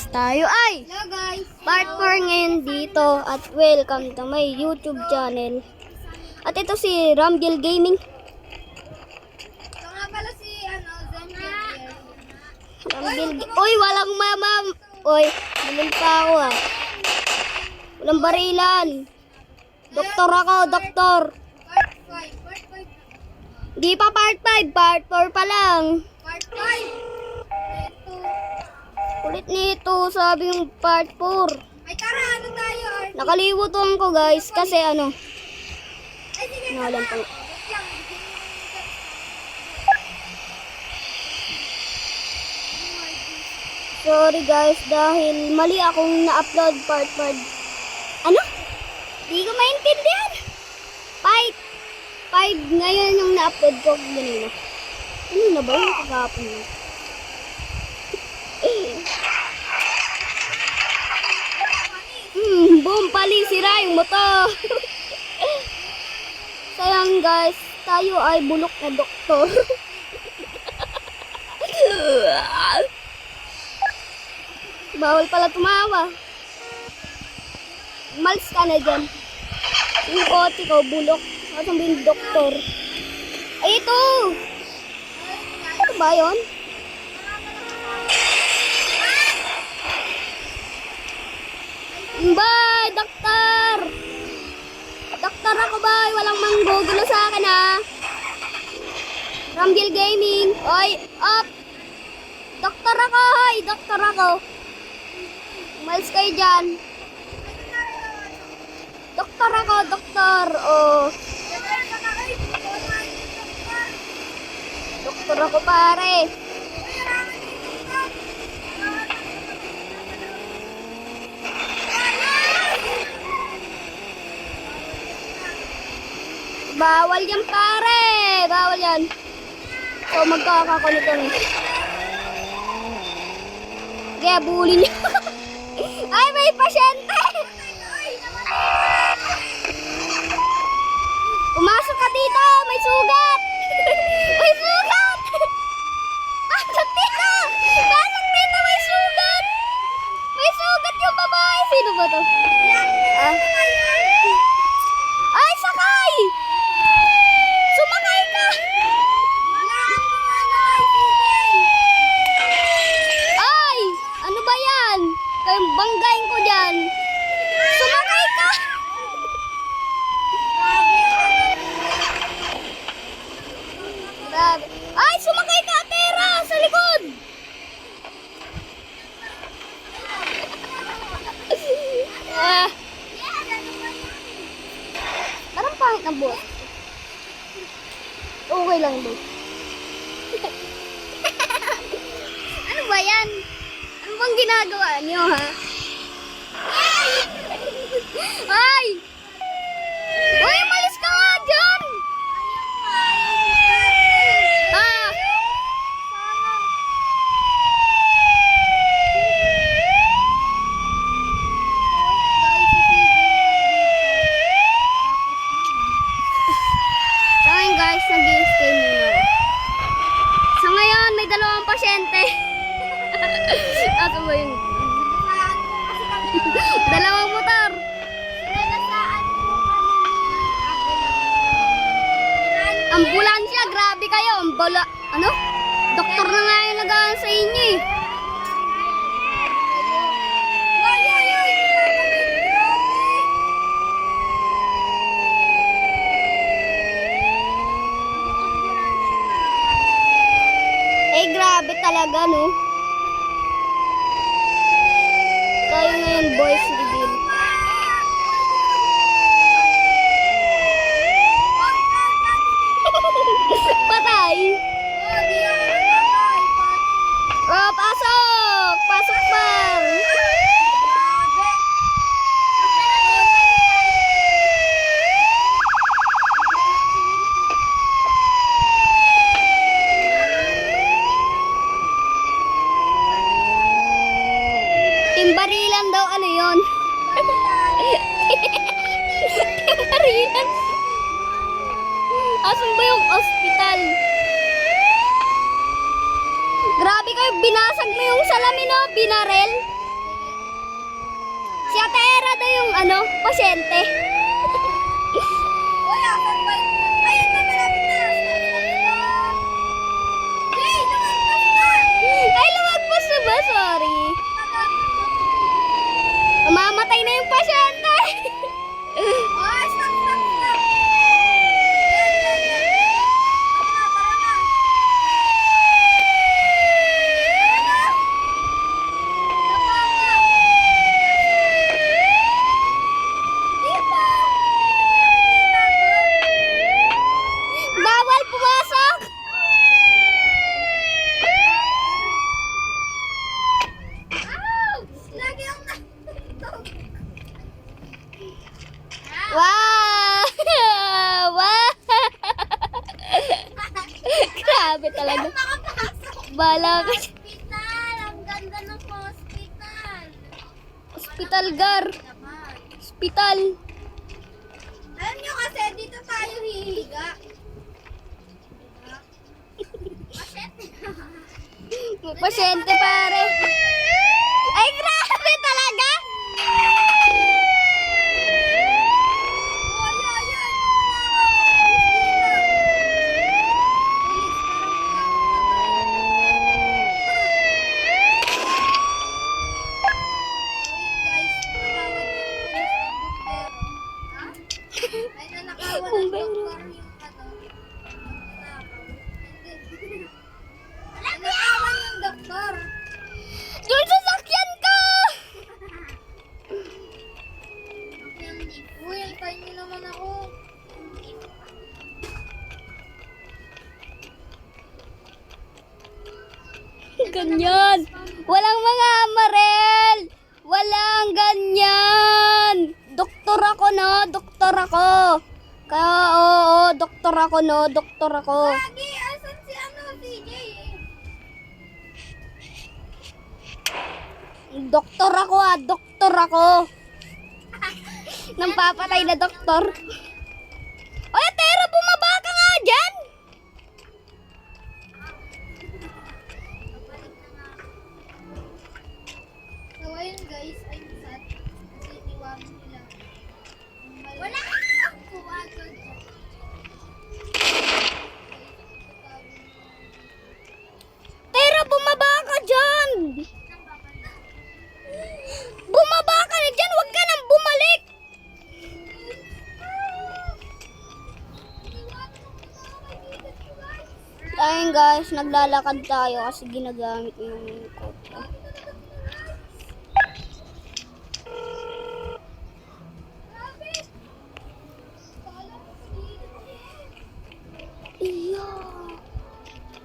guys, tayo ay Hello guys! part 4 ngayon dito at welcome to my YouTube channel. At ito si Ramgel Gaming. Ito nga pala si Zenfield. Uy, walang mamam. Uy, bilin pa ako ah. Walang barilan. Doktor ako, doktor. Part 5. Part 5. Di pa part 5, part 4 pa lang. Part 5. Ito. Kulit nito, sabi yung part 4. Ay tara, ano tayo? Nakalimutan ko guys kasi ano. Ay sige, Nawalan pa. wait lang. Sorry guys dahil mali akong na-upload part 5. Ano? Di ko maintindihan. 5 ngayon yung na-upload ko ganina. Ano na ba yung kakapon na? Boom, pali, sira yung motor. Sayang guys, tayo ay bulok na doktor. Bawal pala tumawa. Malis ka na dyan. Yung kotse ko, bulok. Asan ba yung doktor? Ay, ito! Ito ba yun? Bye, doktor! Doktor ako ba? Walang manggugulo sa akin ha. Ramgel Gaming. Oy, up! Doktor ako, hoy! Doktor ako. Umalis kayo dyan. Doktor ako, doktor. Oh. Doktor ako pare. Bawal yan pare. Bawal yan. So magkakakulit kami. Kaya bully niya. Ay, may pasyente. Pumasok ka dito. May sugat. May sugat. Pasok dito. Pasok dito. May sugat. May sugat yung babae. Sino ba to? Ay, sakay. Sumakay ka. Ay, ano ba yan? Kayong banggain ko dyan. Sumakay ka. Grabe. Ay, sumakay ka, Tera, sa likod. Ah, parang pangit ng buhat. Okay lang ba? Ano ba yan? Ano bang ginagawa niyo, ha? Ay! Uy, malis ka nga dyan! Ah! Sa ngayon guys, nag-i-stay muna ako. Sa ngayon, may 2 pasyente. Ako ba yun? 2 motor. Ambulansya, grabe kayo. Ano? Doktor na nga yung nagaan sa inyo eh. Eh, grabe talaga, no? Tayo ngayon, boys, reveal. Patay! Oh, pasok! Pasok pa! Timbarilan daw, ano yun? Timbarilan. Asan ba yung ospital? Grabe kayo, binasag mo yung salamin, no? Binarel. daw yung pasyente. Uy, asan ba? Ayun na, malapit na. Stop. Jay, lumagpas na. Ay, lumagpas na ba? Sorry. Mamamatay na yung pasyente. Oh, stop. Yan. Tara na. Bawal pumasok. Lagi ang natutog. Wow! Wow! Grabe talaga. Bala ka. Hospital! Ang ganda ng hospital! Hospital, Gar. Naman. Hospital. Alam nyo kasi, dito tayo hihiga. Pasyente. Pasyente, pare. Ay, grabe talaga. Oy, oy, oy! Pulis, parang ay, nanakawan yung nanakawan yung doktor. Doon sa sakyan ka. Uy, ang time niyo naman ako. Ganyan. Walang mga amarel. Walang ganyan. Doktor ako, no? Doktor ako. Kaya, oo, doktor ako, no? Doktor ako. Lagi, asan si si Jay eh? Doktor ako, doktor ako. Nang papatay na doktor. Oy, Tera, bumaba ka nga dyan. So, ayun guys, I'm sad. Kasi iniwanan nila. Wala! Kuwago dyan. Tera, bumaba ka dyan. Bumaba ka na dyan. Huwag ka nang bumalik. Ayun guys, naglalakad tayo kasi ginagamit yung kotse. Iya.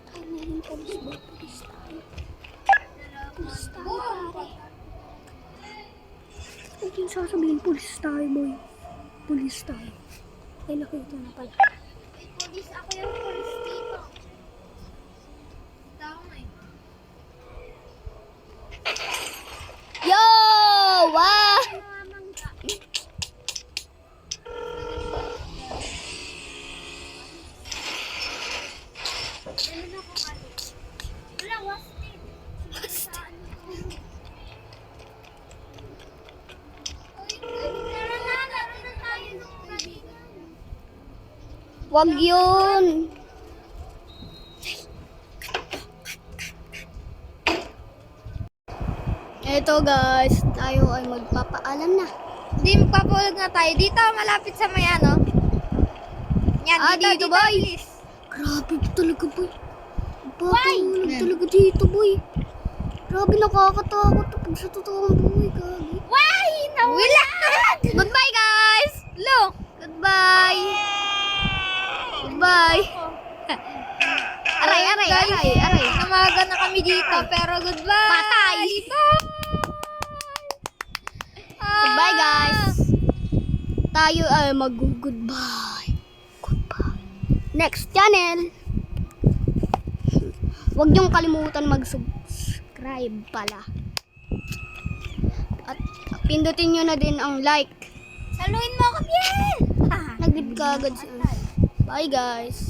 Ay, ngayon polis ba? Polis tayo. Polis tayo, pare. Ano yung sasabihin? Polis tayo, boy. Polis tayo. Ay, nakita na pala. Ay, police ako yung police dito. Tao na eh. Yo! Wow! Mamangga. Ano na ko kayo? Wala, wasted. Tara na, laro na tayo ng kaibigan. Wag yun. Eto guys, tayo ay magpapaalam na. Hindi, magpapaulag na tayo. Dito, malapit sa may ano. Yan, Dito, boy. please. Grabe talaga, boy. Magpapaulam talaga dito, boy. Grabe, nakakatakot pag sa totoong buhay, gagi. Why? Nawala! Goodbye, guys! Look! Goodbye! Goodbye! Aray. Namaga na kami dito, pero goodbye! Patay! Goodbye, guys! Tayo ay mag-goodbye. Goodbye. Next channel! Huwag niyong kalimutan mag-subscribe pala. At pindutin niyo na din ang like. Saluhin mo ako, Biel! Nag-leave ka agad siya. Bye, guys!